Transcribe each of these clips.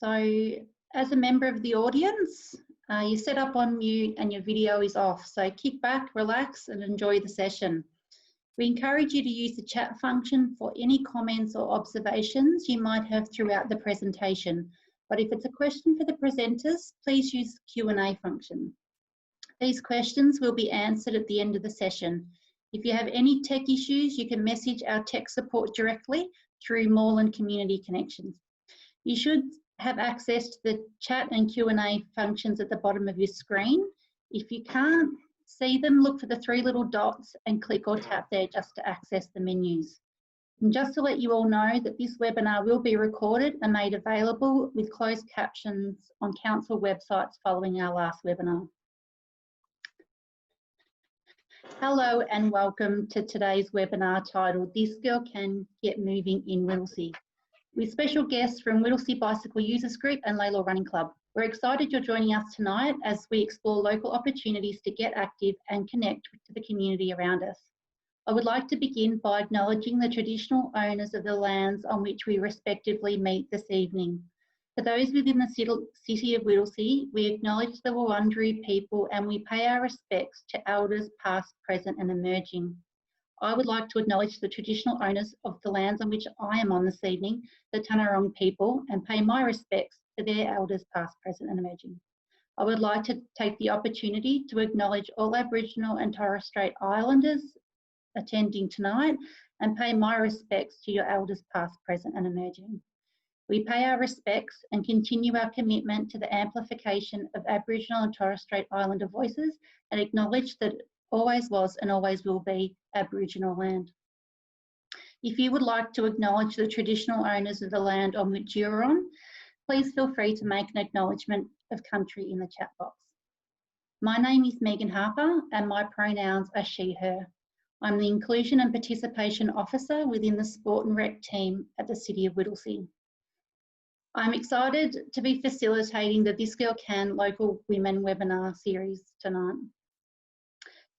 So as a member of the audience, you're set up on mute and your video is off. So kick back, relax and enjoy the session. We encourage you to use the chat function for any comments or observations you might have throughout the presentation. But if it's a question for the presenters, please use the Q&A function. These questions will be answered at the end of the session. If you have any tech issues, you can message our tech support directly through Moreland Community Connections. You should have access to the chat and Q&A functions at the bottom of your screen. If you can't see them, look for the three little dots and click or tap there just to access the menus. And just to let you all know that this webinar will be recorded and made available with closed captions on council websites following our last webinar. Hello and welcome to today's webinar titled This Girl Can Get Moving in Whittlesea, with special guests from Whittlesea Bicycle Users Group and Lalor Running Club. We're excited you're joining us tonight as we explore local opportunities to get active and connect to the community around us. I would like to begin by acknowledging the traditional owners of the lands on which we respectively meet this evening. For those within the city of Whittlesea, we acknowledge the Wurundjeri people and we pay our respects to elders past, present and emerging. I would like to acknowledge the traditional owners of the lands on which I am on this evening, the Tanarong people, and pay my respects to their elders past, present and emerging. I would like to take the opportunity to acknowledge all Aboriginal and Torres Strait Islanders attending tonight and pay my respects to your elders past, present and emerging. We pay our respects and continue our commitment to the amplification of Aboriginal and Torres Strait Islander voices and acknowledge that it always was and always will be Aboriginal land. If you would like to acknowledge the traditional owners of the land on which you're on, please feel free to make an acknowledgement of country in the chat box. My name is Megan Harper and my pronouns are she, her. I'm the Inclusion and Participation Officer within the Sport and Rec team at the City of Whittlesea. I'm excited to be facilitating the This Girl Can Local Women webinar series tonight.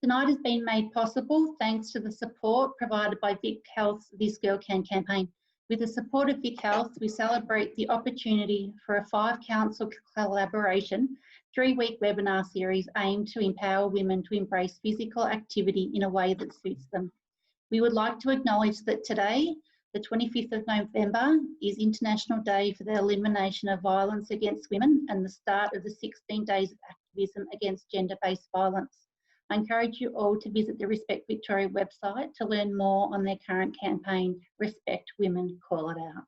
Tonight has been made possible thanks to the support provided by Vic Health's This Girl Can campaign. With the support of Vic Health, we celebrate the opportunity for a 5-council collaboration 3-week webinar series aimed to empower women to embrace physical activity in a way that suits them. We would like to acknowledge that today, the 25th of November, is International Day for the Elimination of Violence Against Women and the start of the 16 days of activism against gender-based violence. I encourage you all to visit the Respect Victoria website to learn more on their current campaign, Respect Women, Call It Out.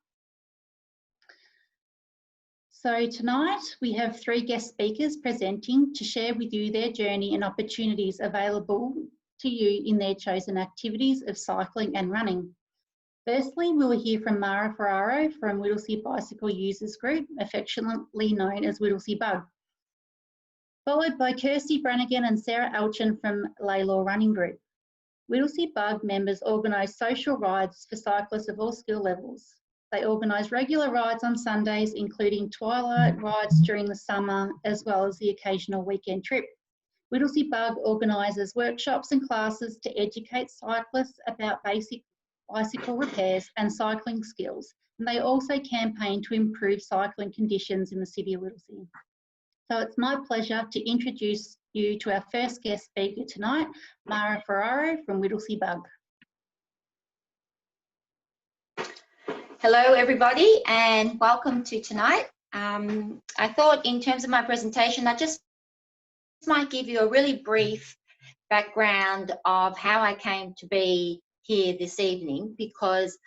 So tonight we have 3 guest speakers presenting to share with you their journey and opportunities available to you in their chosen activities of cycling and running. Firstly, we will hear from Mara Ferraro from Whittlesea Bicycle Users Group, affectionately known as WhittleseaBUG, followed by Kirsty Brannigan and Sarah Alchin from Lalor Running Group. WhittleseaBUG members organise social rides for cyclists of all skill levels. They organise regular rides on Sundays, including twilight rides during the summer, as well as the occasional weekend trip. WhittleseaBUG organises workshops and classes to educate cyclists about basic bicycle repairs and cycling skills, and they also campaign to improve cycling conditions in the City of Whittlesea. So it's my pleasure to introduce you to our first guest speaker tonight, Mara Ferraro from WhittleseaBUG. Hello everybody and welcome to tonight. I thought in terms of my presentation I just might give you a really brief background of how I came to be here this evening, because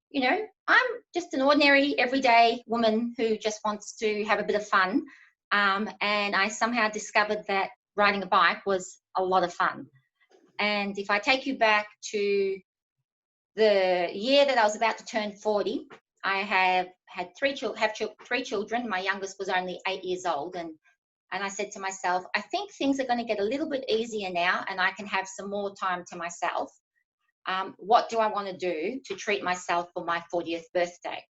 you know I'm just an ordinary everyday woman who just wants to have a bit of fun, and I somehow discovered that riding a bike was a lot of fun. And if I take you back to the year that I was about to turn 40, I have three children. My youngest was only 8 years old, and I said to myself, I think things are going to get a little bit easier now and I can have some more time to myself. What do I want to do to treat myself for my 40th birthday?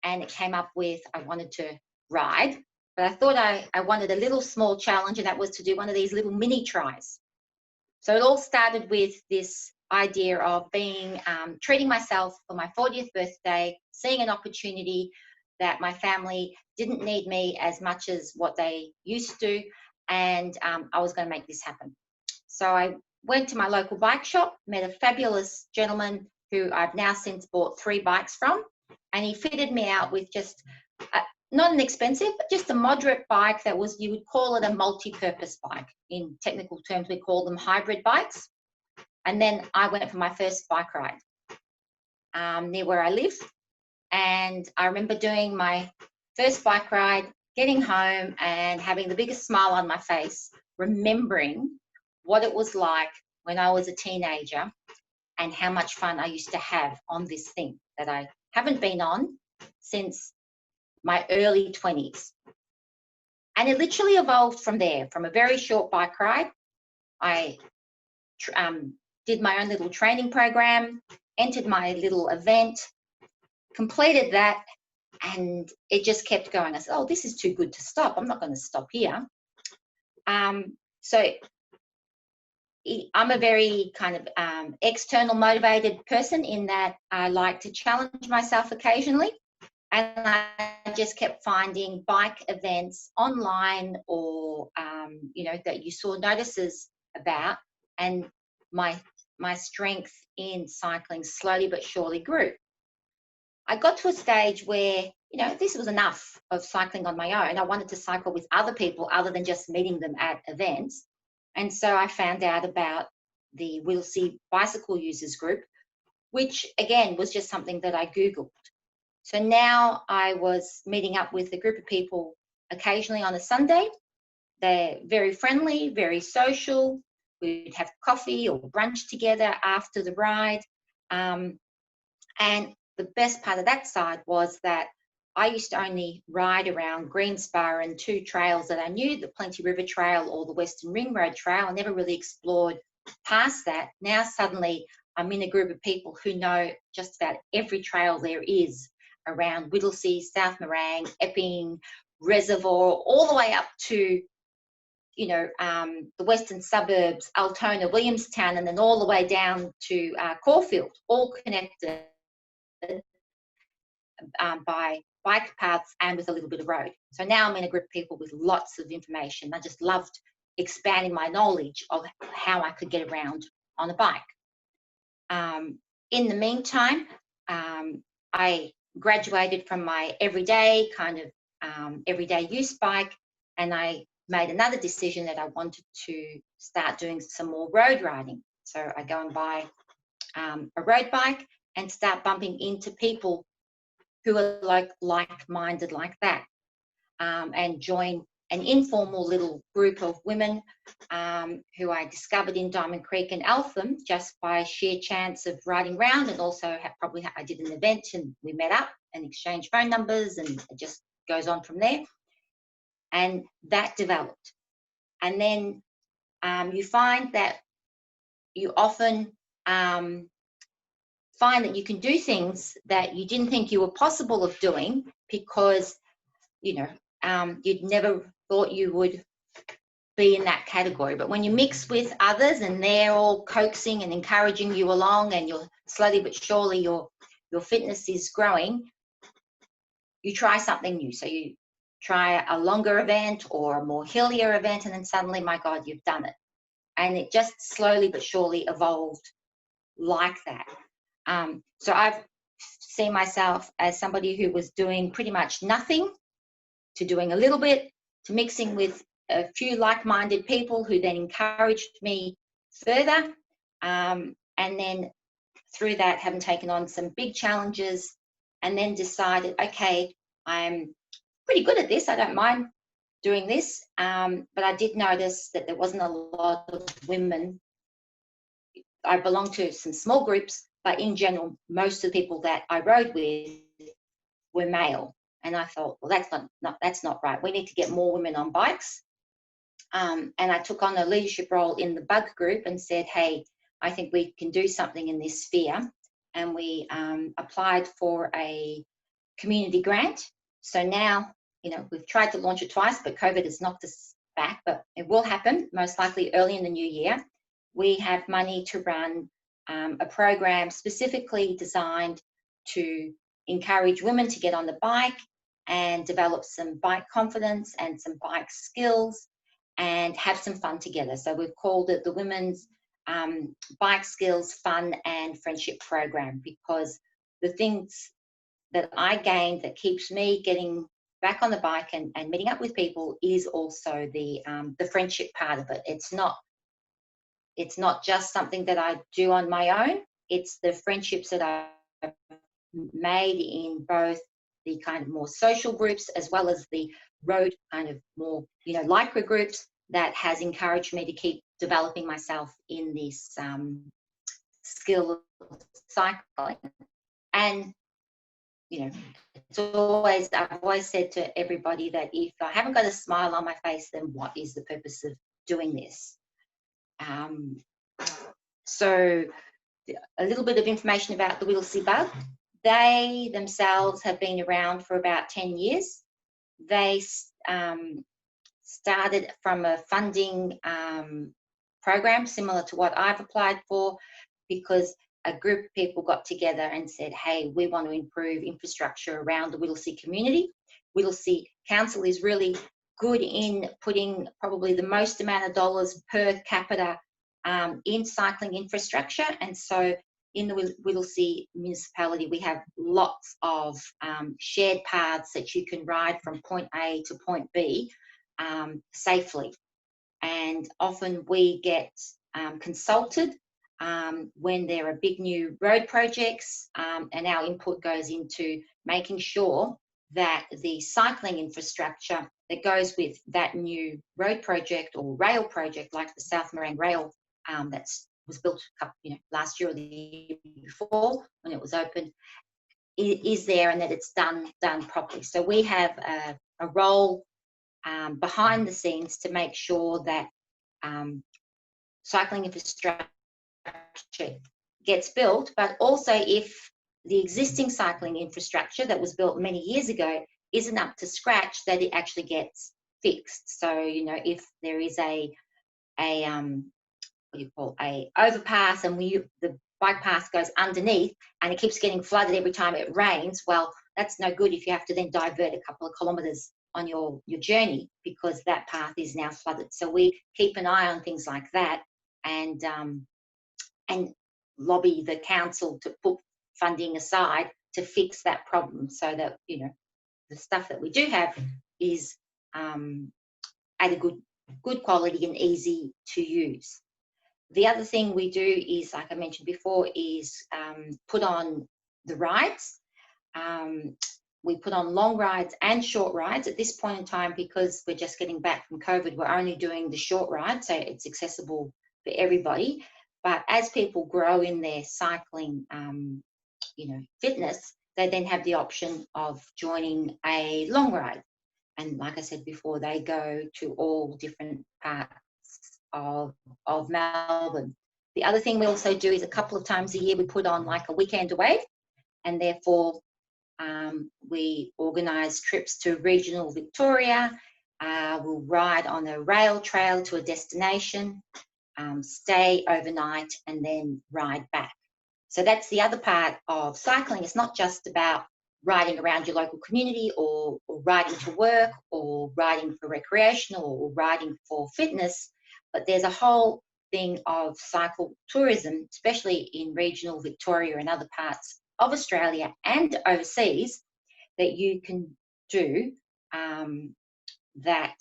And it came up with I wanted to ride, but I thought I wanted a little small challenge, and that was to do one of these little mini tries. So it all started with this idea of being treating myself for my 40th birthday, seeing an opportunity that my family didn't need me as much as what they used to, and I was going to make this happen. So I went to my local bike shop, met a fabulous gentleman who I've now since bought 3 bikes from, and he fitted me out with just not an expensive, but just a moderate bike that was, you would call it a multi-purpose bike. In technical terms, we call them hybrid bikes. And then I went for my first bike ride near where I live. And I remember doing my first bike ride, getting home and having the biggest smile on my face, remembering what it was like when I was a teenager and how much fun I used to have on this thing that I haven't been on since my early 20s. And it literally evolved from there, from a very short bike ride. I did my own little training program, entered my little event, completed that, and it just kept going. I said, oh, this is too good to stop. I'm not going to stop here. So I'm a very kind of external motivated person in that I like to challenge myself occasionally. And I just kept finding bike events online or, you know, that you saw notices about, and my strength in cycling slowly but surely grew. I got to a stage where, you know, this was enough of cycling on my own. I wanted to cycle with other people other than just meeting them at events. And so I found out about the Whittlesea Bicycle Users Group, which again was just something that I Googled. So now I was meeting up with a group of people occasionally on a Sunday. They're very friendly, very social. We'd have coffee or brunch together after the ride. And the best part of that side was that I used to only ride around Greenspur and 2 trails that I knew, the Plenty River Trail or the Western Ring Road Trail. I never really explored past that. Now suddenly I'm in a group of people who know just about every trail there is around Whittlesea, South Morang, Epping, Reservoir, all the way up to, you know, the western suburbs, Altona, Williamstown, and then all the way down to Caulfield, all connected by bike paths and with a little bit of road. So now I'm in a group of people with lots of information. I just loved expanding my knowledge of how I could get around on a bike. In the meantime, I graduated from my everyday kind of everyday use bike, and I made another decision that I wanted to start doing some more road riding. So I go and buy a road bike and start bumping into people who are like-minded like that, and join an informal little group of women who I discovered in Diamond Creek and Eltham just by sheer chance of riding around, and also I did an event and we met up and exchanged phone numbers, and it just goes on from there. And that developed. And then you find that you often find that you can do things that you didn't think you were possible of doing because, you know, you'd never thought you would be in that category. But when you mix with others and they're all coaxing and encouraging you along, and you're slowly but surely your fitness is growing, you try something new. So you try a longer event or a more hillier event, and then suddenly, my God, you've done it. And it just slowly but surely evolved like that. So I've seen myself as somebody who was doing pretty much nothing to doing a little bit to mixing with a few like-minded people who then encouraged me further. And then through that, having taken on some big challenges, and then decided, okay, I'm pretty good at this. I don't mind doing this. But I did notice that there wasn't a lot of women. I belong to some small groups, but in general, most of the people that I rode with were male. And I thought, well, that's not right. We need to get more women on bikes. And I took on a leadership role in the BUG group and said, hey, I think we can do something in this sphere. And we applied for a community grant. So now, you know, we've tried to launch it twice, but COVID has knocked us back, but it will happen most likely early in the new year. We have money to run a program specifically designed to encourage women to get on the bike and develop some bike confidence and some bike skills and have some fun together. So we've called it the Women's Bike Skills, Fun and Friendship Program, because the things that I gained that keeps me getting back on the bike and meeting up with people is also the friendship part of it. It's not just something that I do on my own. It's the friendships that I've made in both the kind of more social groups as well as the road kind of more, lycra groups that has encouraged me to keep developing myself in this skill of cycling. And, I've always said to everybody that if I haven't got a smile on my face, then what is the purpose of doing this? So a little bit of information about the WhittleseaBUG. They themselves have been around for about 10 years. They started from a funding program similar to what I've applied for, because a group of people got together and said, hey, we want to improve infrastructure around the Whittlesea community. Whittlesea Council is really good in putting probably the most amount of dollars per capita in cycling infrastructure. And so in the Whittlesea municipality, we have lots of shared paths that you can ride from point A to point B safely. And often we get consulted when there are big new road projects, and our input goes into making sure that the cycling infrastructure that goes with that new road project or rail project, like the South Morang Rail that was built last year or the year before when it was opened, is there, and that it's done properly. So we have a role behind the scenes to make sure that cycling infrastructure gets built, but also if the existing cycling infrastructure that was built many years ago isn't up to scratch, that it actually gets fixed. So if there is a overpass and the bike path goes underneath and it keeps getting flooded every time it rains, well, that's no good if you have to then divert a couple of kilometres on your journey because that path is now flooded. So we keep an eye on things like that and lobby the council to put funding aside to fix that problem, so that the stuff that we do have is at a good quality and easy to use. The other thing we do is, like I mentioned before, is put on the rides. We put on long rides and short rides. At this point in time, because we're just getting back from COVID, we're only doing the short ride, so it's accessible for everybody. But as people grow in their cycling, fitness, they then have the option of joining a long ride. And like I said before, they go to all different parts of Melbourne. The other thing we also do is a couple of times a year we put on like a weekend away, and therefore we organise trips to regional Victoria. We'll ride on a rail trail to a destination, stay overnight, and then ride back. So that's the other part of cycling. It's not just about riding around your local community or riding to work or riding for recreational or riding for fitness, but there's a whole thing of cycle tourism, especially in regional Victoria and other parts of Australia and overseas, that you can do that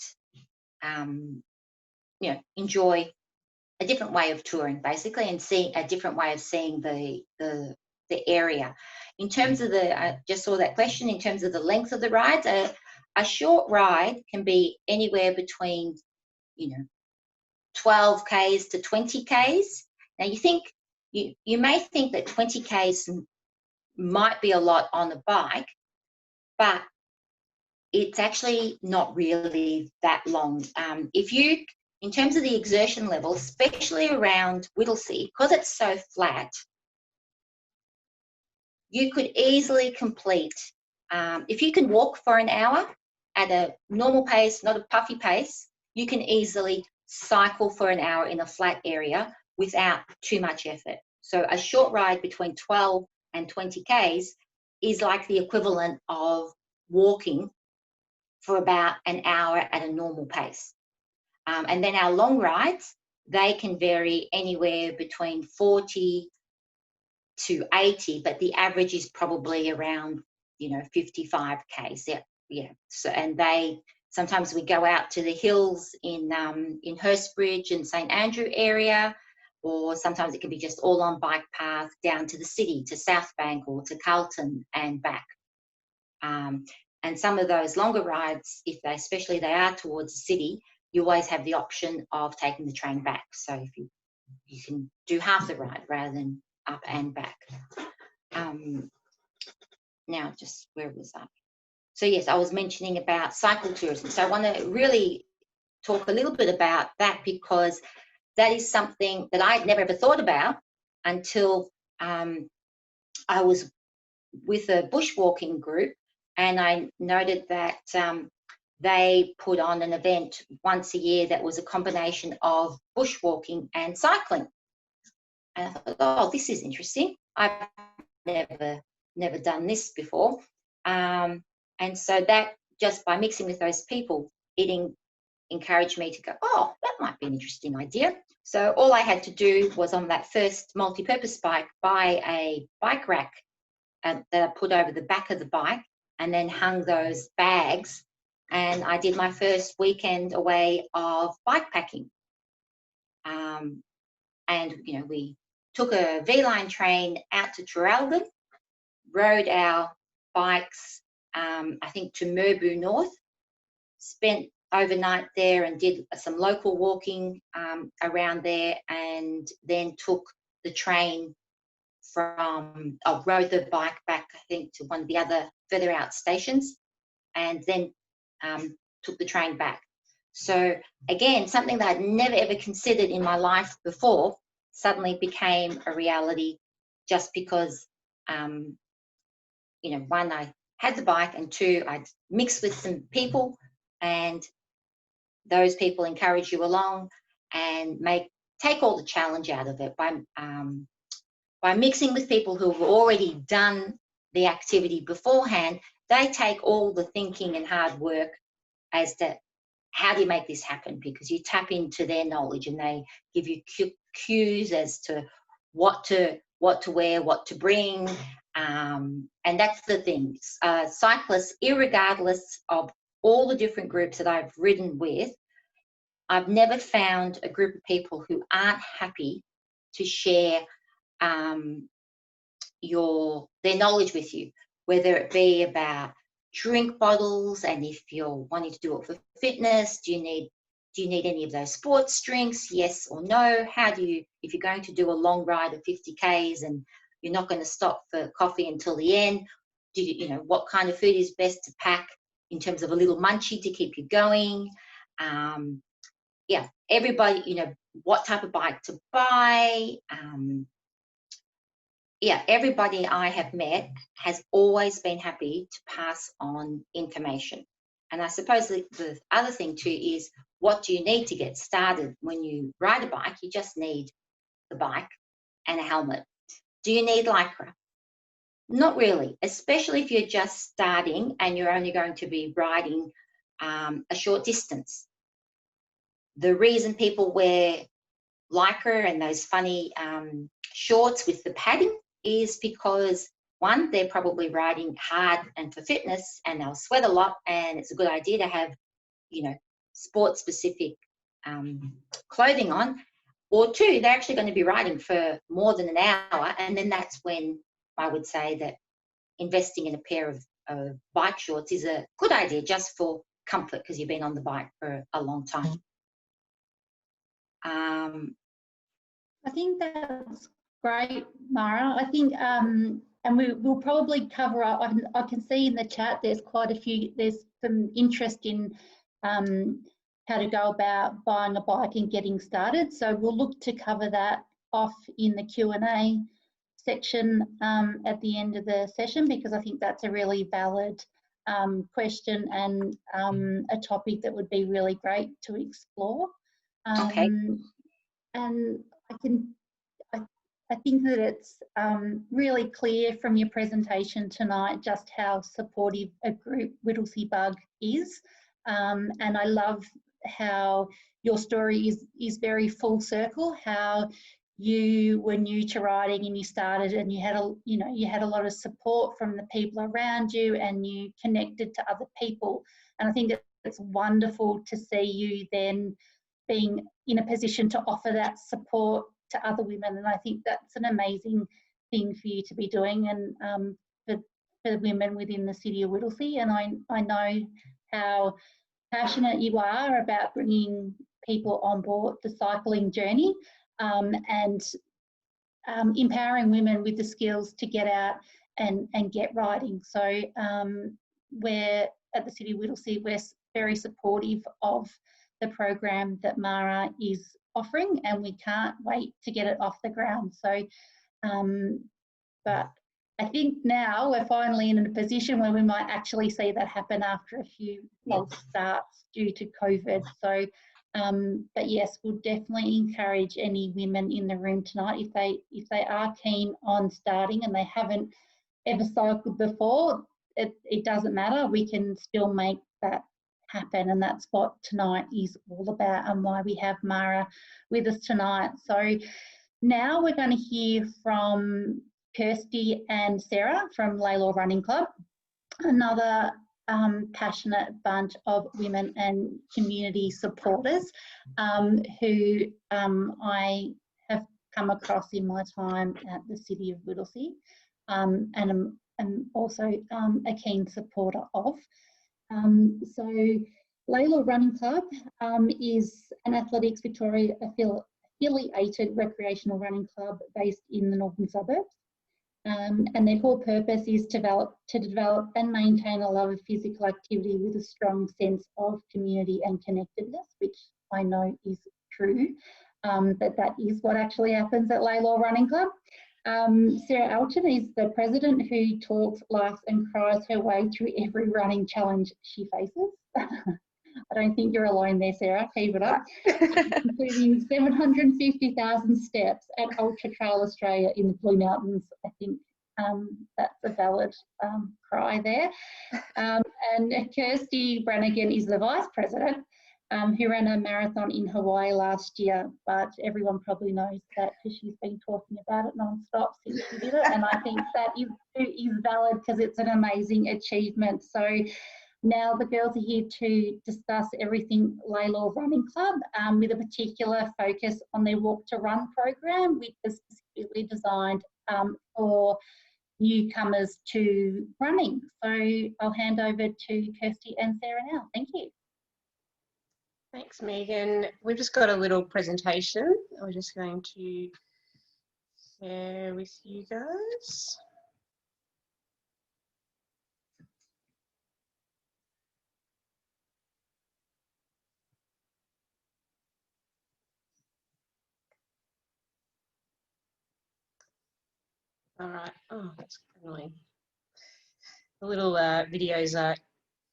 enjoy a different way of touring, basically, and seeing a different way of seeing the area. In terms of I just saw that question, in terms of the length of the rides, a short ride can be anywhere between 12 Ks to 20 Ks. Now you may think that 20 Ks might be a lot on a bike, but it's actually not really that long. In terms of the exertion level, especially around Whittlesea, because it's so flat, you could easily complete, if you can walk for an hour at a normal pace, not a puffy pace, you can easily cycle for an hour in a flat area without too much effort. So a short ride between 12 and 20 Ks is like the equivalent of walking for about an hour at a normal pace. And then our long rides, they can vary anywhere between 40 to 80, but the average is probably around, 55 k's. Yeah. So, and sometimes we go out to the hills in Hurstbridge and St Andrew area, or sometimes it can be just all on bike path down to the city, to South Bank or to Carlton and back. And some of those longer rides, especially they are towards the city, you always have the option of taking the train back. So if you can do half the ride rather than up and back. Now, just where was I? So yes, I was mentioning about cycle tourism. So I want to really talk a little bit about that, because that is something that I'd never ever thought about until I was with a bushwalking group, and I noted that they put on an event once a year that was a combination of bushwalking and cycling. And I thought, oh, this is interesting. I've never done this before. And so that, just by mixing with those people, it encouraged me to go, oh, that might be an interesting idea. So all I had to do was, on that first multi-purpose bike, buy a bike rack that I put over the back of the bike, and then hung those bags. And I did my first weekend away of bike packing. And, we took a V-line train out to Traralgon, rode our bikes, I think, to Merbau North, spent overnight there and did some local walking around there, and then took the train rode the bike back, I think, to one of the other further out stations, and then took the train back. So again, something that I'd never ever considered in my life before suddenly became a reality, just because, one, I had the bike, and two, I'd mixed with some people, and those people encourage you along and take all the challenge out of it by mixing with people who have already done the activity beforehand. They take all the thinking and hard work as to how do you make this happen, because you tap into their knowledge and they give you cues as to what to wear, what to bring. And that's the thing. Cyclists, irregardless of all the different groups that I've ridden with, I've never found a group of people who aren't happy to share their knowledge with you, whether it be about drink bottles, and if you're wanting to do it for fitness, do you need any of those sports drinks, yes or no? If you're going to do a long ride of 50 k's and you're not going to stop for coffee until the end, what kind of food is best to pack in terms of a little munchie to keep you going? Everybody, what type of bike to buy. Everybody I have met has always been happy to pass on information. And I suppose the other thing too is, what do you need to get started when you ride a bike? You just need the bike and a helmet. Do you need Lycra? Not really, especially if you're just starting and you're only going to be riding a short distance. The reason people wear Lycra and those funny shorts with the padding is because, one, they're probably riding hard and for fitness, and they'll sweat a lot, and it's a good idea to have, sports specific clothing on. Or two, they're actually going to be riding for more than an hour, and then that's when I would say that investing in a pair of bike shorts is a good idea, just for comfort, because you've been on the bike for a long time. I think that's great, Mara. I think, and we'll probably cover up. I can see in the chat there's some interest in how to go about buying a bike and getting started. So we'll look to cover that off in the Q&A section at the end of the session, because I think that's a really valid question and a topic that would be really great to explore. Okay. And I think that it's really clear from your presentation tonight just how supportive a group WhittleseaBUG is, and I love how your story is very full circle. How you were new to riding and you started, and you had a lot of support from the people around you, and you connected to other people. And I think that it's wonderful to see you then being in a position to offer that support to other women, and I think that's an amazing thing for you to be doing, and for women within the city of Whittlesea. And I know how passionate you are about bringing people on board the cycling journey, and empowering women with the skills to get out and get riding. So we're at the City of Whittlesea, we're very supportive of the program that Mara is offering, and we can't wait to get it off the ground. So but I think now we're finally in a position where we might actually see that happen after a few false starts due to COVID. So but yes, we'll definitely encourage any women in the room tonight, if they are keen on starting and they haven't ever cycled before, it doesn't matter, we can still make that happen. And that's what tonight is all about, and why we have Mara with us tonight. So now we're going to hear from Kirsty and Sarah from Lalor Running Club, another passionate bunch of women and community supporters who I have come across in my time at the City of Whittlesea, and I'm also a keen supporter of. So Lalor Running Club is an Athletics Victoria affiliated recreational running club based in the northern suburbs. And their core purpose is to develop and maintain a love of physical activity with a strong sense of community and connectedness, which I know is true, but that is what actually happens at Lalor Running Club. Sarah Alton is the president, who talks, laughs and cries her way through every running challenge she faces. I don't think you're alone there, Sarah. Keep it up. Including 750,000 steps at Ultra Trail Australia in the Blue Mountains. I think that's a valid cry there. And Kirsty Brannigan is the vice president, who ran a marathon in Hawaii last year, but everyone probably knows that because she's been talking about it non-stop since she did it, and I think that is valid because it's an amazing achievement. So now the girls are here to discuss everything Lalor Running Club, with a particular focus on their Walk to Run program, which is specifically designed for newcomers to running. So I'll hand over to Kirsty and Sarah now. Thank you. Thanks, Megan. We've just got a little presentation we're just going to share with you guys. All right. Oh, that's annoying. The little videos are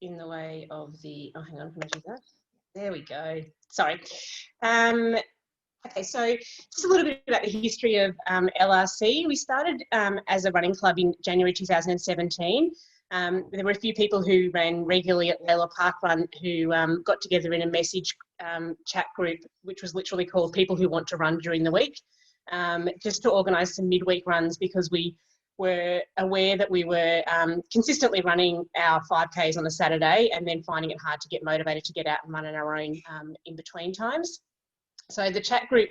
in the way of the, oh, hang on, can I do that? There we go. Sorry. Okay, so just a little bit about the history of LRC. We started as a running club in January 2017. There were a few people who ran regularly at Lalor Park Run who got together in a message chat group, which was literally called People Who Want to Run During the Week, just to organise some midweek runs, because we were aware that we were consistently running our 5Ks on a Saturday and then finding it hard to get motivated to get out and run on our own in between times. So the chat group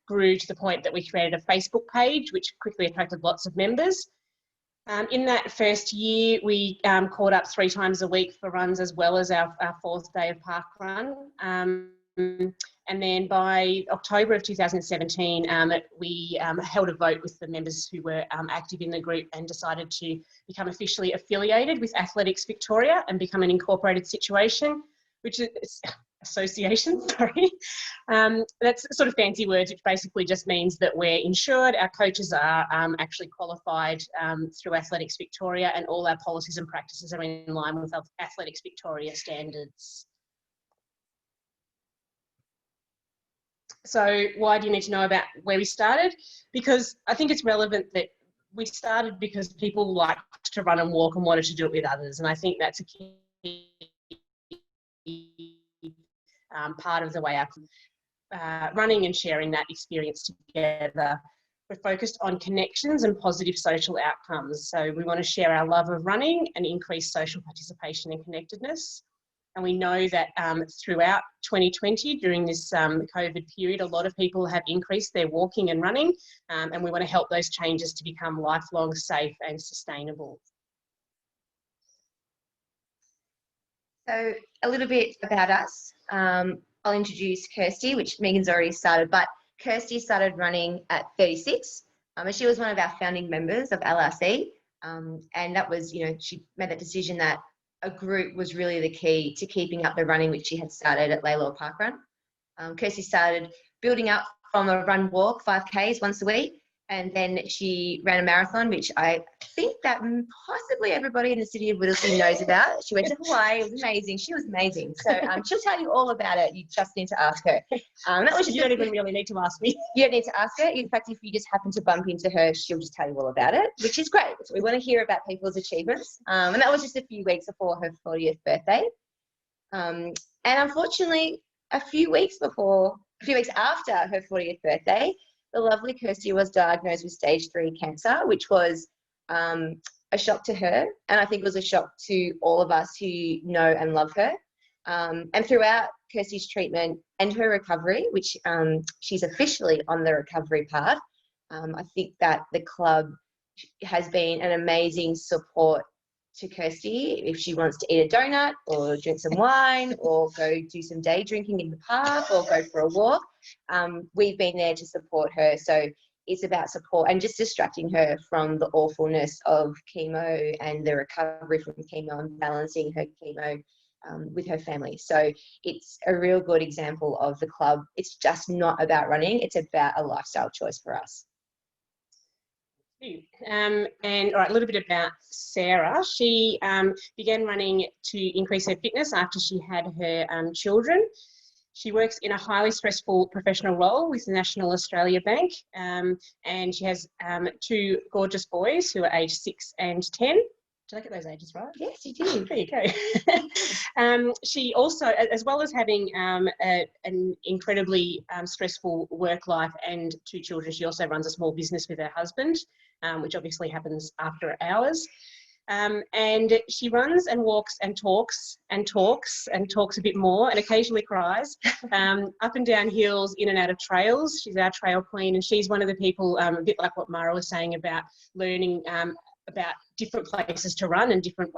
grew to the point that we created a Facebook page, which quickly attracted lots of members. In that first year, we caught up 3 times a week for runs, as well as our 4th day of park run. And then by October of 2017, we held a vote with the members who were active in the group and decided to become officially affiliated with Athletics Victoria and become an incorporated association, sorry. That's sort of fancy words, which basically just means that we're insured, our coaches are actually qualified through Athletics Victoria, and all our policies and practices are in line with Athletics Victoria standards. So why do you need to know about where we started? Because I think it's relevant that we started because people liked to run and walk and wanted to do it with others. And I think that's a key part of the way our running and sharing that experience together. We're focused on connections and positive social outcomes. So we want to share our love of running and increase social participation and connectedness. And we know that throughout 2020, during this COVID period, a lot of people have increased their walking and running, and we want to help those changes to become lifelong, safe and sustainable. So a little bit about us. I'll introduce Kirsty, which Megan's already started, but Kirsty started running at 36. And she was one of our founding members of LRC. And that was, you know, she made that decision that a group was really the key to keeping up the running, which she had started at Lalor Park Run. Kirsty started building up from a run walk 5Ks once a week, and then she ran a marathon, which I think that possibly everybody in the city of Whittlesea knows about. She went to Hawaii. It was amazing. She was amazing. So she'll tell you all about it. You just need to ask her. That was just you don't even really need to ask me. You don't need to ask her. In fact, if you just happen to bump into her, she'll just tell you all about it, which is great. We want to hear about people's achievements. And that was just a few weeks before her 40th birthday. And unfortunately, a few weeks after her 40th birthday, the lovely Kirsty was diagnosed with stage 3 cancer, which was a shock to her. And I think it was a shock to all of us who know and love her. And throughout Kirsty's treatment and her recovery, which she's officially on the recovery path, I think that the club has been an amazing support to Kirsty if she wants to eat a donut or drink some wine or go do some day drinking in the park or go for a walk. We've been there to support her. So it's about support and just distracting her from the awfulness of chemo and the recovery from chemo and balancing her chemo with her family. So it's a real good example of the club. It's just not about running. It's about a lifestyle choice for us. And all right, a little bit about Sarah. She began running to increase her fitness after she had her children. She works in a highly stressful professional role with the National Australia Bank, and she has 2 gorgeous boys who are aged 6 and 10. Did I get those ages right? Yes, you did. There you go. She also, as well as having an incredibly stressful work life and 2 children, she also runs a small business with her husband, which obviously happens after hours. And she runs and walks and talks and talks and talks a bit more and occasionally cries up and down hills, in and out of trails. She's our trail queen, and she's one of the people, a bit like what Mara was saying about learning about different places to run and different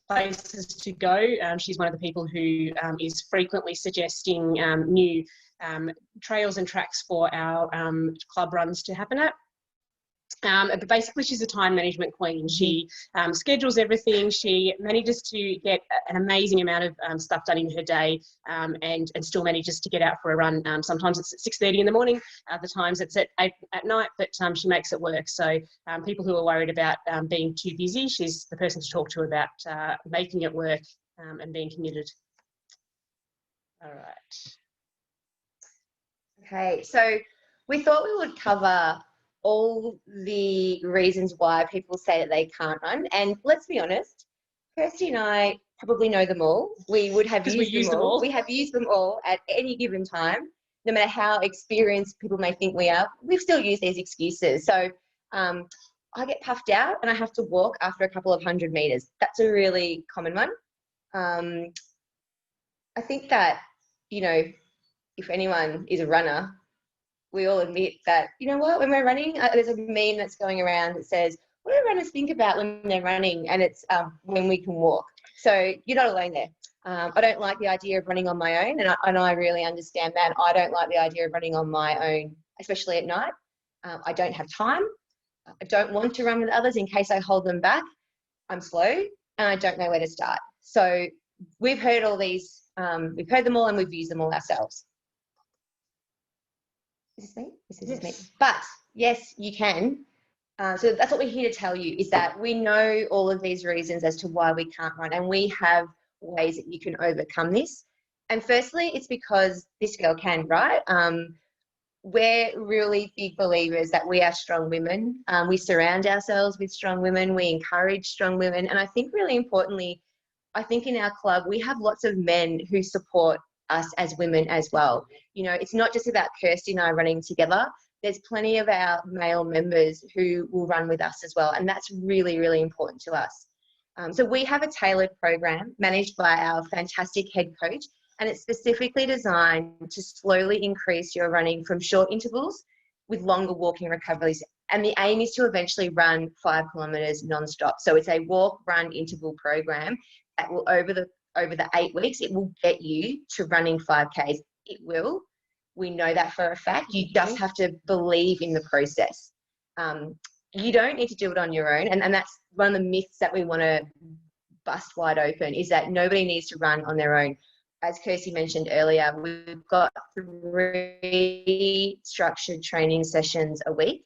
places to go. She's one of the people who is frequently suggesting new trails and tracks for our club runs to happen at. But basically, she's a time management queen. She schedules everything. She manages to get an amazing amount of stuff done in her day, and still manages to get out for a run. Sometimes it's at 6:30 in the morning. Other times it's at 8 at night, but she makes it work. So people who are worried about being too busy, she's the person to talk to about making it work and being committed. All right. Okay, so we thought we would cover all the reasons why people say that they can't run. And let's be honest, Kirsty and I probably know them all. We would have used them all. We have used them all at any given time. No matter how experienced people may think we are, we've still used these excuses. So I get puffed out and I have to walk after a couple of 100 meters. That's a really common one. I think that, you know, if anyone is a runner, we all admit that, you know what, when we're running, there's a meme that's going around that says, what do runners think about when they're running? And it's when we can walk. So you're not alone there. I don't like the idea of running on my own, and I really understand that. I don't like the idea of running on my own, especially at night. I don't have time. I don't want to run with others in case I hold them back. I'm slow and I don't know where to start. So we've heard all these, we've heard them all and we've used them all ourselves. Is this me? This is me. But yes, you can. So that's what we're here to tell you, is that we know all of these reasons as to why we can't run, and we have ways that you can overcome this. And firstly, it's because this girl can, right? We're really big believers that we are strong women. We surround ourselves with strong women. We encourage strong women. And I think really importantly, I think in our club, we have lots of men who support us as women as well. You know, it's not just about Kirsty and I running together. There's plenty of our male members who will run with us as well. And that's really, really important to us. So we have a tailored program managed by our fantastic head coach, and it's specifically designed to slowly increase your running from short intervals with longer walking recoveries. And the aim is to eventually run 5 kilometres non-stop. So it's a walk-run interval program that will, over the 8 weeks, it will get you to running 5Ks. It will. We know that for a fact. You just have to believe in the process. You don't need to do it on your own. And that's one of the myths that we want to bust wide open, is that nobody needs to run on their own. As Kirsty mentioned earlier, we've got 3 structured training sessions a week.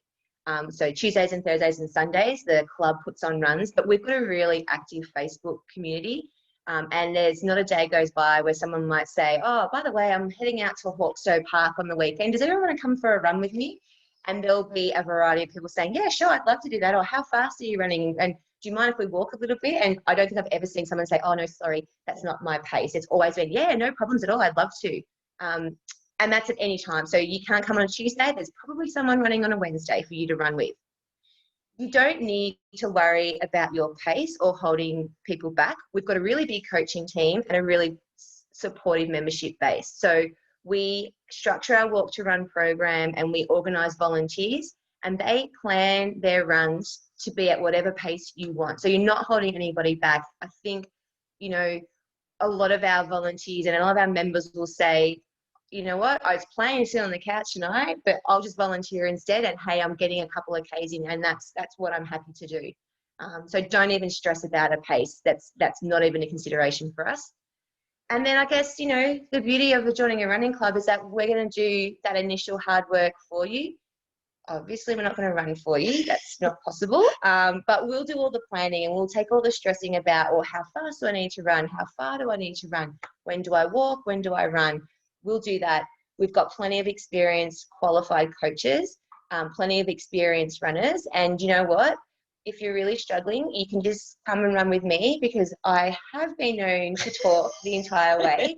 So Tuesdays and Thursdays and Sundays, the club puts on runs, but we've got a really active Facebook community. And there's not a day goes by where someone might say, oh, by the way, I'm heading out to Hawkstow Park on the weekend. Does anyone want to come for a run with me? And there'll be a variety of people saying, yeah, sure, I'd love to do that. Or how fast are you running? And do you mind if we walk a little bit? And I don't think I've ever seen someone say, oh, no, sorry, that's not my pace. It's always been, yeah, no problems at all. I'd love to. And that's at any time. So you can't come on a Tuesday. There's probably someone running on a Wednesday for you to run with. You don't need to worry about your pace or holding people back. We've got a really big coaching team and a really supportive membership base. So we structure our walk to run program and we organise volunteers, and they plan their runs to be at whatever pace you want. So you're not holding anybody back. I think, you know, a lot of our volunteers and a lot of our members will say, you know what, I was planning to sit on the couch tonight, but I'll just volunteer instead. And hey, I'm getting a couple of Ks in, and that's what I'm happy to do. So don't even stress about a pace. That's not even a consideration for us. And then I guess, you know, the beauty of joining a running club is that we're going to do that initial hard work for you. Obviously, we're not going to run for you. That's not possible. But we'll do all the planning, and we'll take all the stressing about, or how fast do I need to run? How far do I need to run? When do I walk? When do I run? We'll do that. We've got plenty of experienced, qualified coaches, plenty of experienced runners. And you know what? If you're really struggling, you can just come and run with me, because I have been known to talk the entire way,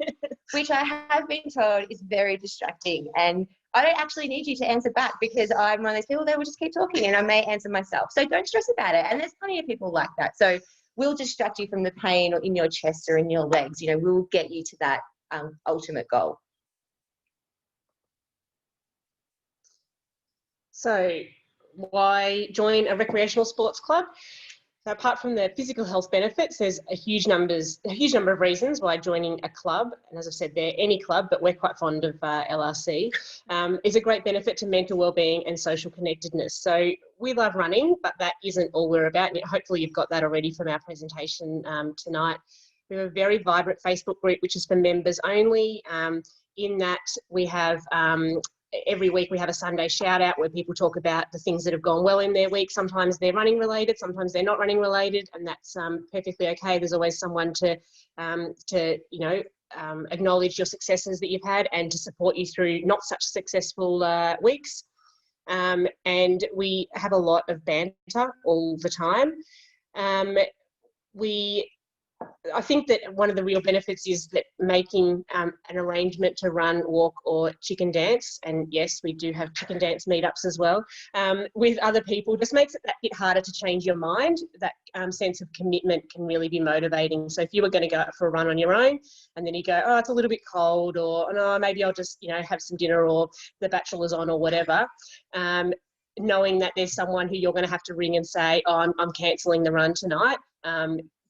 which I have been told is very distracting. And I don't actually need you to answer back, because I'm one of those people that will just keep talking, and I may answer myself. So don't stress about it. And there's plenty of people like that. So we'll distract you from the pain or in your chest or in your legs. You know, we'll get you to that ultimate goal. So why join a recreational sports club? So apart from the physical health benefits, there's a huge number of reasons why joining a club, and as I've said there, any club, but we're quite fond of LRC, is a great benefit to mental wellbeing and social connectedness. So we love running, but that isn't all we're about. And hopefully you've got that already from our presentation tonight. We have a very vibrant Facebook group, which is for members only. In that we have every week we have a Sunday shout out where people talk about the things that have gone well in their week. Sometimes they're running related, sometimes they're not running related, and that's perfectly okay. There's always someone to acknowledge your successes that you've had and to support you through not such successful weeks. And we have a lot of banter all the time. I think that one of the real benefits is that making an arrangement to run, walk or chicken dance, and yes, we do have chicken dance meetups as well, with other people just makes it that bit harder to change your mind. That sense of commitment can really be motivating. So if you were going to go out for a run on your own and then you go, oh, it's a little bit cold, or no, maybe I'll just, have some dinner, or The Bachelor's on or whatever, knowing that there's someone who you're going to have to ring and say, oh, I'm cancelling the run tonight,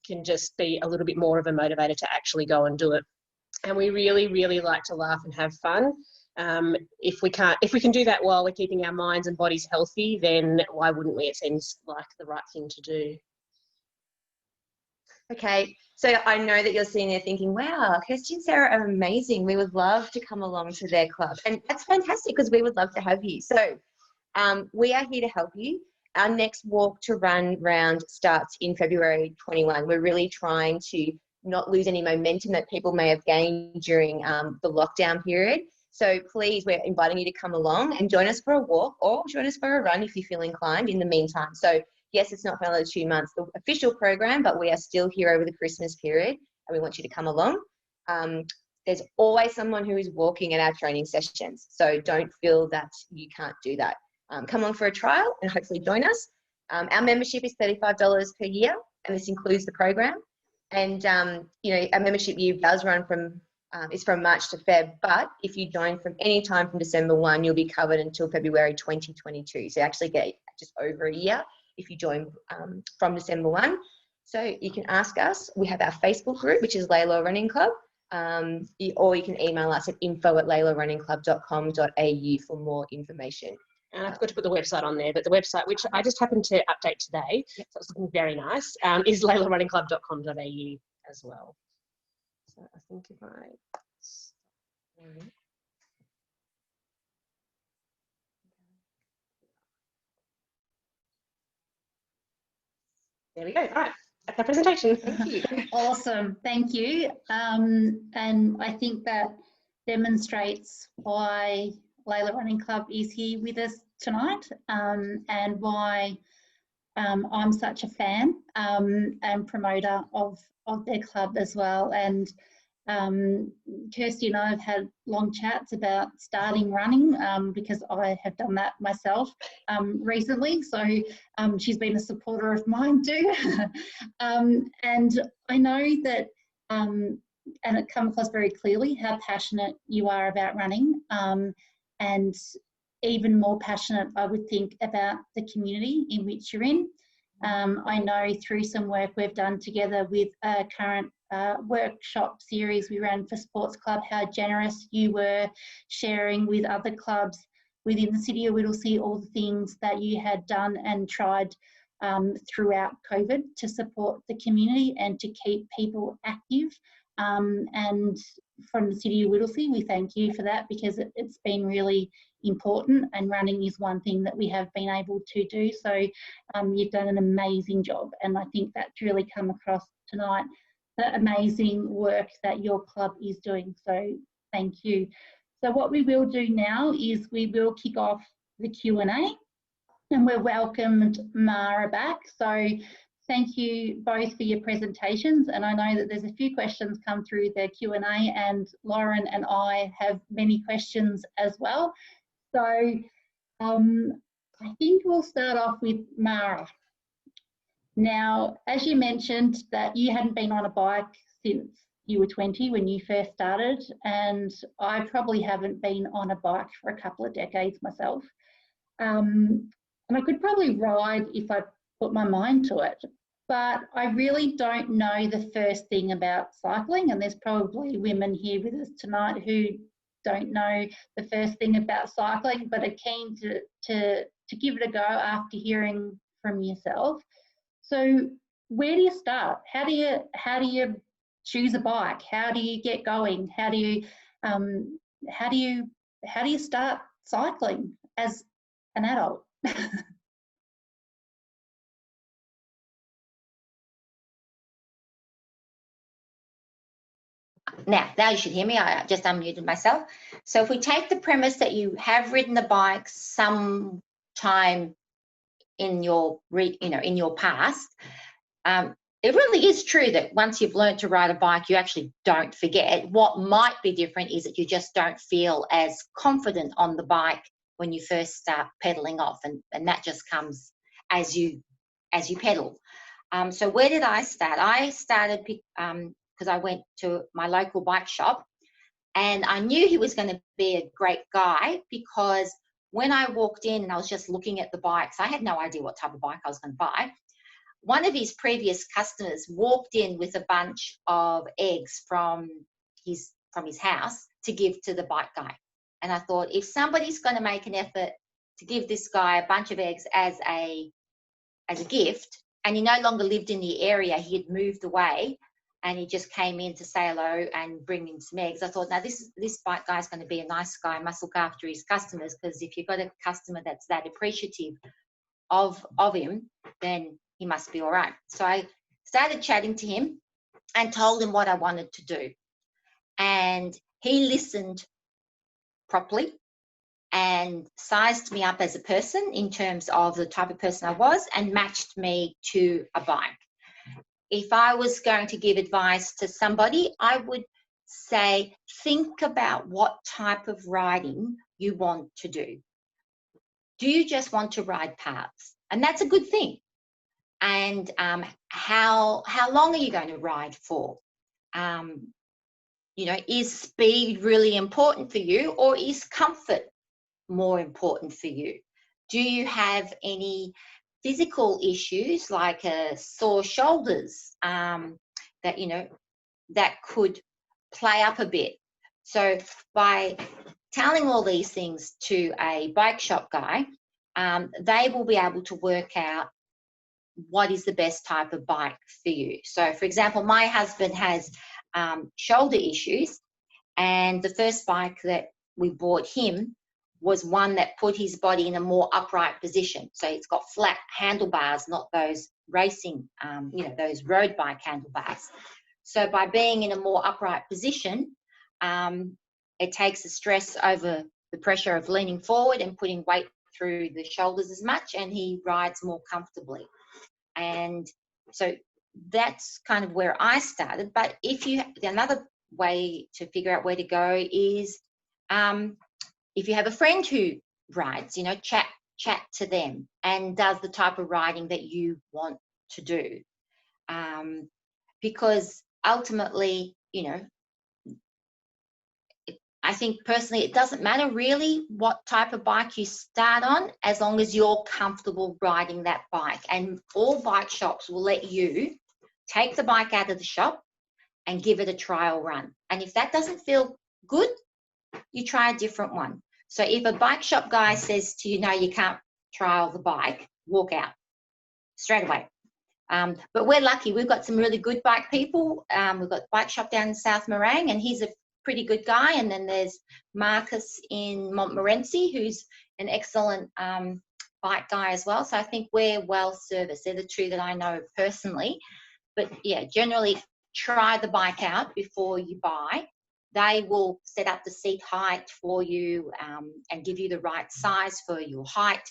can just be a little bit more of a motivator to actually go and do it. And we really, really like to laugh and have fun. If we can do that while we're keeping our minds and bodies healthy, then why wouldn't we? It seems like the right thing to do. Okay, so I know that you're sitting there thinking, wow, Kirsty and Sarah are amazing. We would love to come along to their club. And that's fantastic, because we would love to have you. So we are here to help you. Our next walk to run round starts in February 21. We're really trying to not lose any momentum that people may have gained during the lockdown period. So please, we're inviting you to come along and join us for a walk or join us for a run if you feel inclined in the meantime. So yes, it's not for another 2 months, the official program, but we are still here over the Christmas period and we want you to come along. There's always someone who is walking at our training sessions. So don't feel that you can't do that. Come along for a trial and hopefully join us. Our membership is $35 per year and this includes the program. And, you know, our membership year does run from, it's from March to Feb, but if you join from any time from December 1, you'll be covered until February 2022. So you actually get just over a year if you join from December 1. So you can ask us. We have our Facebook group, which is Lalor Running Club, or you can email us at info@lalorrunningclub.com.au for more information. And I forgot to put the website on there, but the website, which I just happened to update today, so it's looking very nice, is lalorrunningclub.com.au as well. So I think if I... There we go. All right. That's our presentation. Thank you. Awesome, thank you. And I think that demonstrates why Lalor Running Club is here with us tonight, and why I'm such a fan and promoter of their club as well. And Kirsty and I have had long chats about starting running because I have done that myself recently. So she's been a supporter of mine too. And I know that, and it comes across very clearly how passionate you are about running, and even more passionate, I would think, about the community in which you're in. I know through some work we've done together with a current workshop series we ran for Sports Club, how generous you were sharing with other clubs within the city of Whittlesea all the things that you had done and tried throughout COVID to support the community and to keep people active. And from the city of Whittlesea, we thank you for that, because it's been really important, and running is one thing that we have been able to do. So you've done an amazing job, and I think that's really come across tonight, the amazing work that your club is doing. So thank you. So what we will do now is we will kick off the Q&A, and we've welcomed Mara back. So thank you both for your presentations, and I know that there's a few questions come through the Q&A, and Lauren and I have many questions as well. So I think we'll start off with Mara. Now, as you mentioned that you hadn't been on a bike since you were 20 when you first started, and I probably haven't been on a bike for a couple of decades myself. And I could probably ride if I put my mind to it, but I really don't know the first thing about cycling, and there's probably women here with us tonight who don't know the first thing about cycling, but are keen to give it a go after hearing from yourself. So where do you start? How do you choose a bike? How do you get going? How do you start cycling as an adult? Now you should hear me. I just unmuted myself. So if we take the premise that you have ridden the bike some time in your past, it really is true that once you've learned to ride a bike, you actually don't forget. What might be different is that you just don't feel as confident on the bike when you first start pedaling off, and that just comes as you pedal. So where did I start? I started because I went to my local bike shop, and I knew he was going to be a great guy, because when I walked in and I was just looking at the bikes, I had no idea what type of bike I was going to buy. One of his previous customers walked in with a bunch of eggs from his house to give to the bike guy. And I thought, if somebody's going to make an effort to give this guy a bunch of eggs as a gift, and he no longer lived in the area, he had moved away, and he just came in to say hello and bring in some eggs. I thought, now this bike guy's going to be a nice guy, must look after his customers, because if you've got a customer that's that appreciative of him, then he must be all right. So I started chatting to him, and told him what I wanted to do. And he listened properly and sized me up as a person in terms of the type of person I was and matched me to a bike. If I was going to give advice to somebody, I would say, think about what type of riding you want to do. Do you just want to ride paths? And that's a good thing. And how long are you going to ride for? You know, is speed really important for you, or is comfort more important for you? Do you have any physical issues like sore shoulders that, you know, that could play up a bit? So by telling all these things to a bike shop guy, they will be able to work out what is the best type of bike for you. So for example, my husband has shoulder issues, and the first bike that we bought him was one that put his body in a more upright position. So it's got flat handlebars, not those racing, you know, those road bike handlebars. So by being in a more upright position, it takes the stress over the pressure of leaning forward and putting weight through the shoulders as much, and he rides more comfortably. And so that's kind of where I started. But if you, another way to figure out where to go is if you have a friend who rides, you know, chat to them and does the type of riding that you want to do. Because ultimately, you know, I think personally it doesn't matter really what type of bike you start on, as long as you're comfortable riding that bike. And all bike shops will let you take the bike out of the shop and give it a trial run. And if that doesn't feel good, you try a different one. So if a bike shop guy says to you, no, you can't trial the bike, walk out straight away. But we're lucky, we've got some really good bike people. We've got Bike Shop down in South Morang, and he's a pretty good guy. And then there's Marcus in Montmorency, who's an excellent bike guy as well. So I think we're well serviced. They're the two that I know personally. But yeah, generally try the bike out before you buy. They will set up the seat height for you and give you the right size for your height.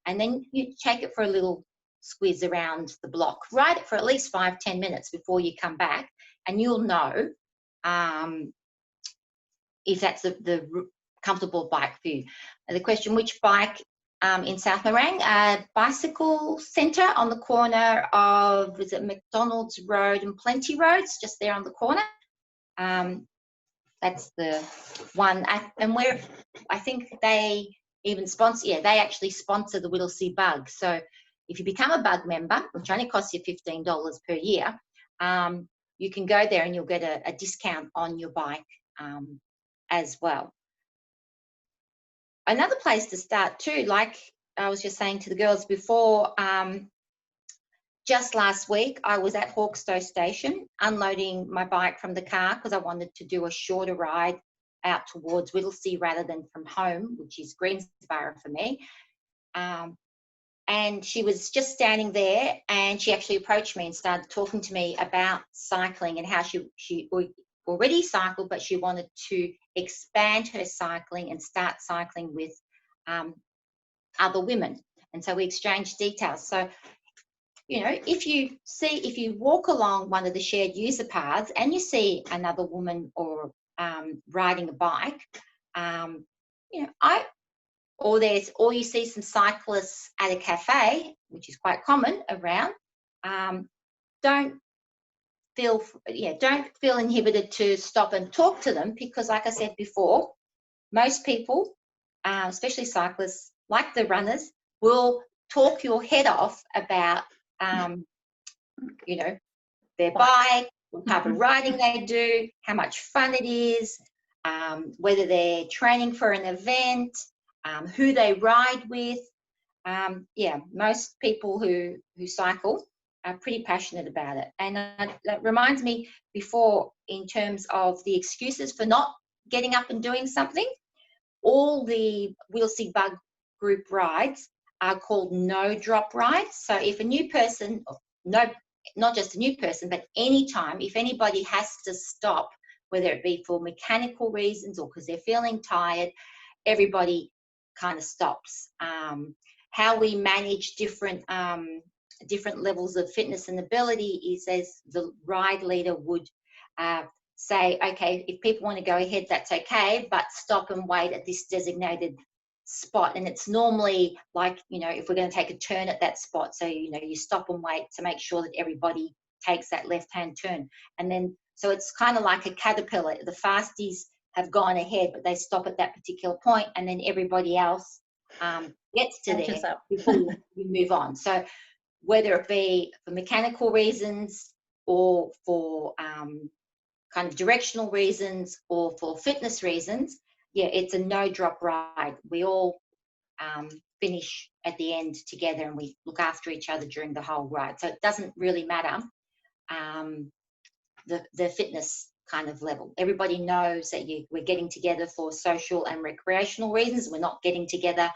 And then you take it for a little squeeze around the block. Ride it for at least 5-10 minutes before you come back, and you'll know if that's the comfortable bike for you. And the question, which bike in South Morang? Bicycle centre on the corner of, is it McDonald's Road and Plenty Roads, just there on the corner. That's the one. And where I think they even sponsor, yeah, they actually sponsor the WhittleseaBUG. So if you become a Bug member, which only costs you $15 per year, you can go there and you'll get a discount on your bike as well. Another place to start too, like I was just saying to the girls before, just last week I was at Hawkstow Station unloading my bike from the car because I wanted to do a shorter ride out towards Whittlesea rather than from home, which is Greensborough for me. And she was just standing there, and she actually approached me and started talking to me about cycling and how she already cycled, but she wanted to expand her cycling and start cycling with other women. And so we exchanged details. So, you know, if you walk along one of the shared user paths and you see another woman or riding a bike, you know, or you see some cyclists at a cafe, which is quite common around, don't feel inhibited to stop and talk to them, because like I said before, most people, especially cyclists, like the runners, will talk your head off about you know, their bike, what type of riding they do, how much fun it is, whether they're training for an event, who they ride with. Yeah, most people who cycle are pretty passionate about it. And that reminds me before, in terms of the excuses for not getting up and doing something, all the WhittleseaBUG group rides are called no drop rides. So if a new person, not just a new person, but anytime, if anybody has to stop, whether it be for mechanical reasons or because they're feeling tired, everybody kind of stops. How we manage different levels of fitness and ability is as the ride leader would say, okay, if people want to go ahead, that's okay, but stop and wait at this designated spot. And it's normally like, you know, if we're going to take a turn at that spot, so, you know, you stop and wait to make sure that everybody takes that left-hand turn. And then, so it's kind of like a caterpillar. The fasties have gone ahead, but they stop at that particular point, and then everybody else gets to there before you move on. So whether it be for mechanical reasons or for kind of directional reasons or for fitness reasons, yeah, it's a no-drop ride. We all finish at the end together, and we look after each other during the whole ride. So it doesn't really matter the fitness kind of level. Everybody knows that we're getting together for social and recreational reasons. We're not getting together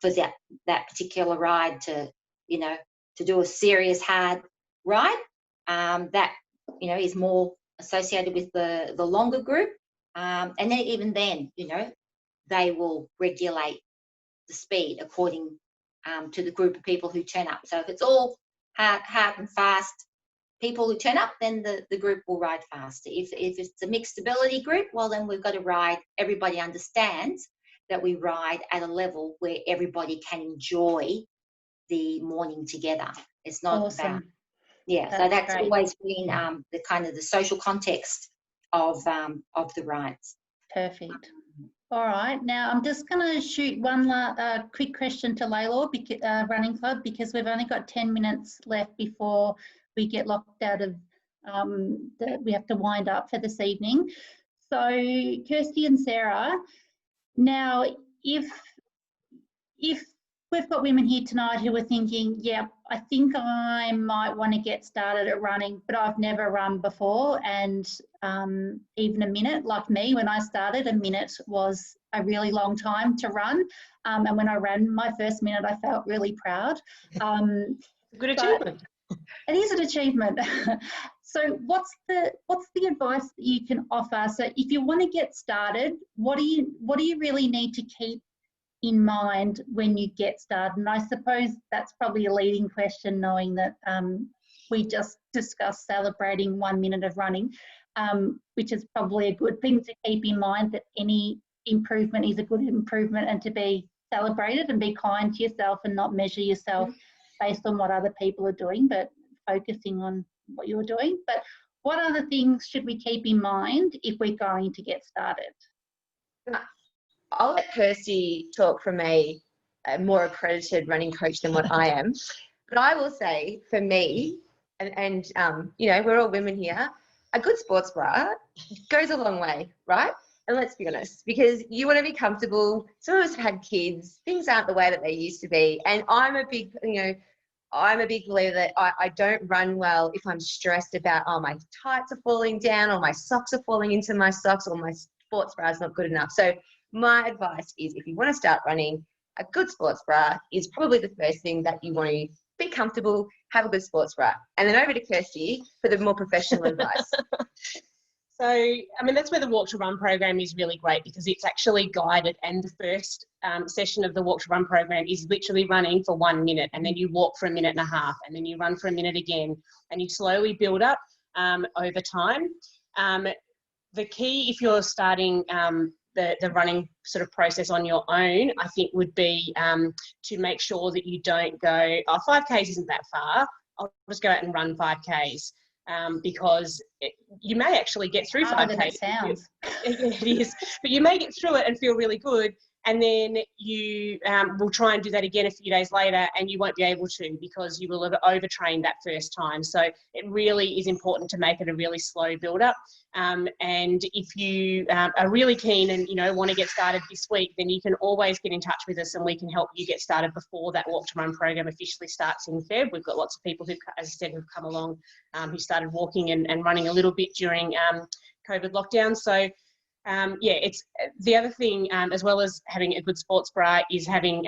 for that particular ride to, you know, to do a serious hard ride. That, you know, is more associated with the longer group. And then even then, you know, they will regulate the speed according to the group of people who turn up. So if it's all hard and fast people who turn up, then the group will ride faster. If it's a mixed ability group, well, then we've got to ride. Everybody understands that we ride at a level where everybody can enjoy the morning together. It's not Awesome. about, yeah. So that's great. Always been the kind of the social context of the rides. Perfect. All right. Now I'm just going to shoot one quick question to Lalor, Running Club, because we've only got 10 minutes left before we get locked out of we have to wind up for this evening. So Kirsty and Sarah, now if we've got women here tonight who are thinking, yeah, I think I might want to get started at running, but I've never run before, and even a minute, like me, when I started, a minute was a really long time to run, and when I ran my first minute, I felt really proud. Good achievement. It is an achievement. So what's the advice that you can offer? So if you want to get started, what do you really need to keep in mind when you get started? And I suppose that's probably a leading question, knowing that we just discussed celebrating 1 minute of running, which is probably a good thing to keep in mind, that any improvement is a good improvement, and to be celebrated and be kind to yourself and not measure yourself based on what other people are doing, but focusing on what you're doing. But what other things should we keep in mind if we're going to get started? I'll let Kirsty talk from a more accredited running coach than what I am. But I will say, for me, and you know, we're all women here, a good sports bra goes a long way, right? And let's be honest, because you want to be comfortable. Some of us have had kids. Things aren't the way that they used to be. And I'm a big believer that I don't run well if I'm stressed about, oh, my tights are falling down, or my socks are falling into my socks, or my sports bra is not good enough. So my advice is, if you want to start running, a good sports bra is probably the first thing that you want to be comfortable, have a good sports bra. And then over to Kirsty for the more professional advice. So, I mean, that's where the Walk to Run program is really great, because it's actually guided, and the first session of the Walk to Run program is literally running for 1 minute, and then you walk for 1.5 minutes, and then you run for a minute again, and you slowly build up over time. The key, if you're starting the running sort of process on your own, I think would be to make sure that you don't go, oh, 5Ks isn't that far, I'll just go out and run 5Ks. Because you may actually get through 5K. It sounds. It is, but you may get through it and feel really good, and then you will try and do that again a few days later, and you won't be able to, because you will have overtrained that first time. So it really is important to make it a really slow build up. And if you are really keen and, you know, want to get started this week, then you can always get in touch with us, and we can help you get started before that Walk to Run program officially starts in Feb. We've got lots of people who, as I said, have come along, who started walking and running a little bit during COVID lockdown. So yeah, it's the other thing, as well as having a good sports bra, is having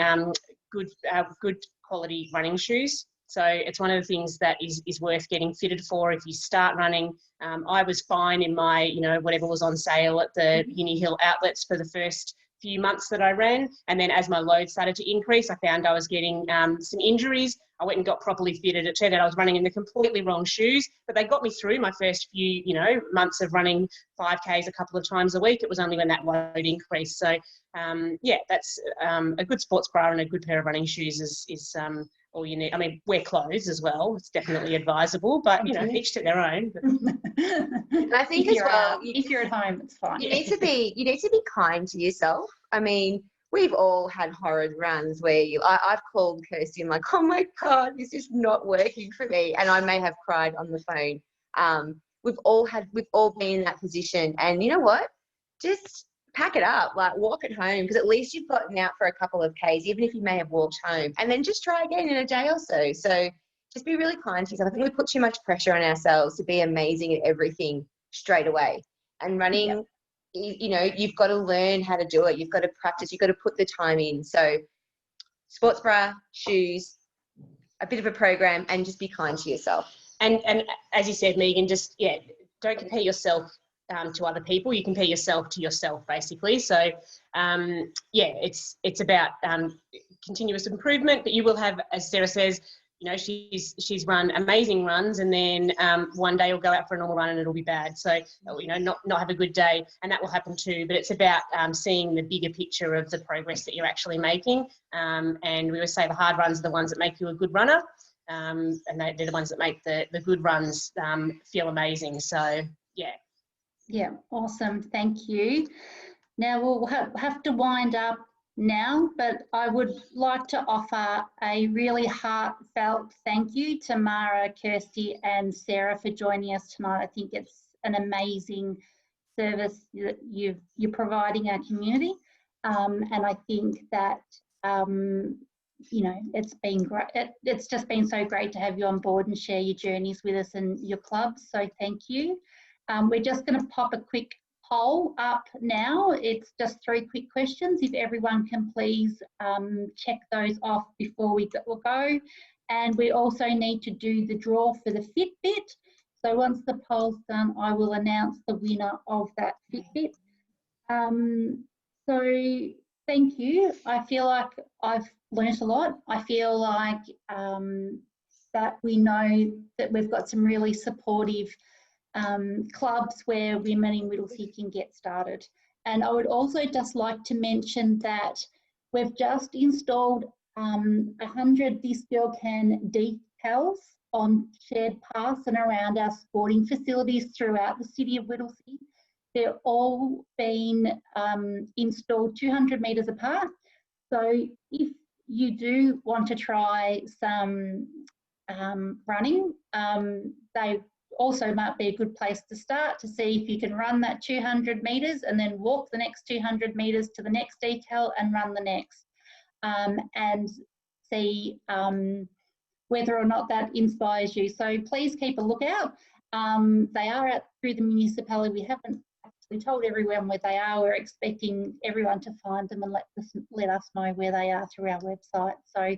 good quality running shoes. So it's one of the things that is worth getting fitted for if you start running. I was fine in my, you know, whatever was on sale at the Uni Hill outlets for the first few months that I ran. And then as my load started to increase, I found I was getting some injuries. I went and got properly fitted. It turned out I was running in the completely wrong shoes, but they got me through my first few, you know, months of running 5Ks a couple of times a week. It was only when that load increased. So yeah, that's a good sports bra and a good pair of running shoes is all you need. I mean, wear clothes as well. It's definitely advisable, but you know, each to their own. And I think as well, if you're at home, it's fine. You need to be kind to yourself. I mean, we've all had horrid runs where I've called Kirsty and like, oh my God, this is not working for me. And I may have cried on the phone. We've all been in that position. And you know what? Just pack it up, like walk it home, because at least you've gotten out for a couple of Ks, even if you may have walked home, and then just try again in a day or so. So just be really kind to yourself. I think we put too much pressure on ourselves to be amazing at everything straight away. And running, you know, you've got to learn how to do it. You've got to practice. You've got to put the time in. So sports bra, shoes, a bit of a program, and just be kind to yourself. And as you said, Megan, just, yeah, don't compare yourself to other people. You compare yourself to yourself, basically. So, yeah, it's about continuous improvement, but you will have, as Sarah says, you know, she's run amazing runs, and then one day you'll go out for a normal run and it'll be bad. So, you know, not have a good day, and that will happen too. But it's about seeing the bigger picture of the progress that you're actually making. And we always say the hard runs are the ones that make you a good runner, and they're the ones that make the good runs feel amazing. So, yeah. Yeah, awesome. Thank you. Now we'll have to wind up now, but I would like to offer a really heartfelt thank you to Mara, Kirsty and Sarah for joining us tonight. I think it's an amazing service that you're providing our community, and I think that you know, it's been great. It's just been so great to have you on board and share your journeys with us and your clubs, so thank you. We're just going to pop a quick poll up now. It's just 3 quick questions. If everyone can please check those off before we go. And we also need to do the draw for the Fitbit. So once the poll's done, I will announce the winner of that Fitbit. So thank you. I feel like I've learnt a lot. I feel like that we know that we've got some really supportive clubs where women in Whittlesea can get started. And I would also just like to mention that we've just installed 100 This Girl Can decals on shared paths and around our sporting facilities throughout the city of Whittlesea. They're all been installed 200 metres apart. So if you do want to try some running, they also might be a good place to start to see if you can run that 200 metres and then walk the next 200 metres to the next decal and run the next, and see whether or not that inspires you. So please keep a lookout. They are out through the municipality. We haven't actually told everyone where they are. We're expecting everyone to find them and let us know where they are through our website. So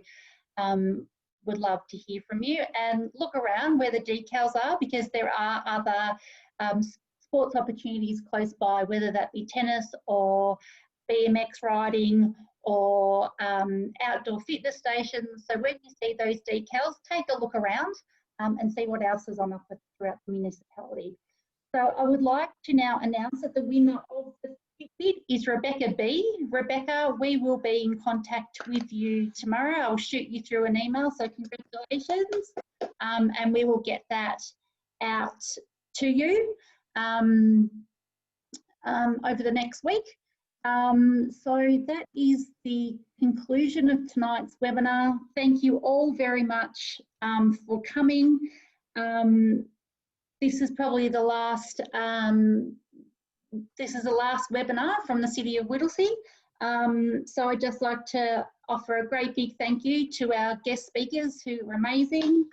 would love to hear from you, and look around where the decals are, because there are other sports opportunities close by, whether that be tennis or BMX riding or outdoor fitness stations. So when you see those decals, take a look around and see what else is on offer throughout the municipality. So I would like to now announce that the winner of the Fitbit is Rebecca B. Rebecca, we will be in contact with you tomorrow. I'll shoot you through an email, so congratulations. And we will get that out to you over the next week. So that is the conclusion of tonight's webinar. Thank you all very much for coming. This is probably the last webinar from the City of Whittlesea. So I'd just like to offer a great big thank you to our guest speakers who were amazing,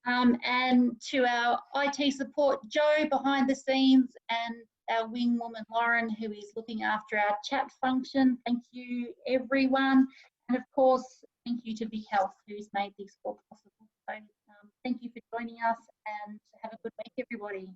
and to our IT support, Joe, behind the scenes, and our wing woman, Lauren, who is looking after our chat function. Thank you, everyone. And of course, thank you to Vic Health, who's made this all possible. So thank you for joining us and have a good week, everybody.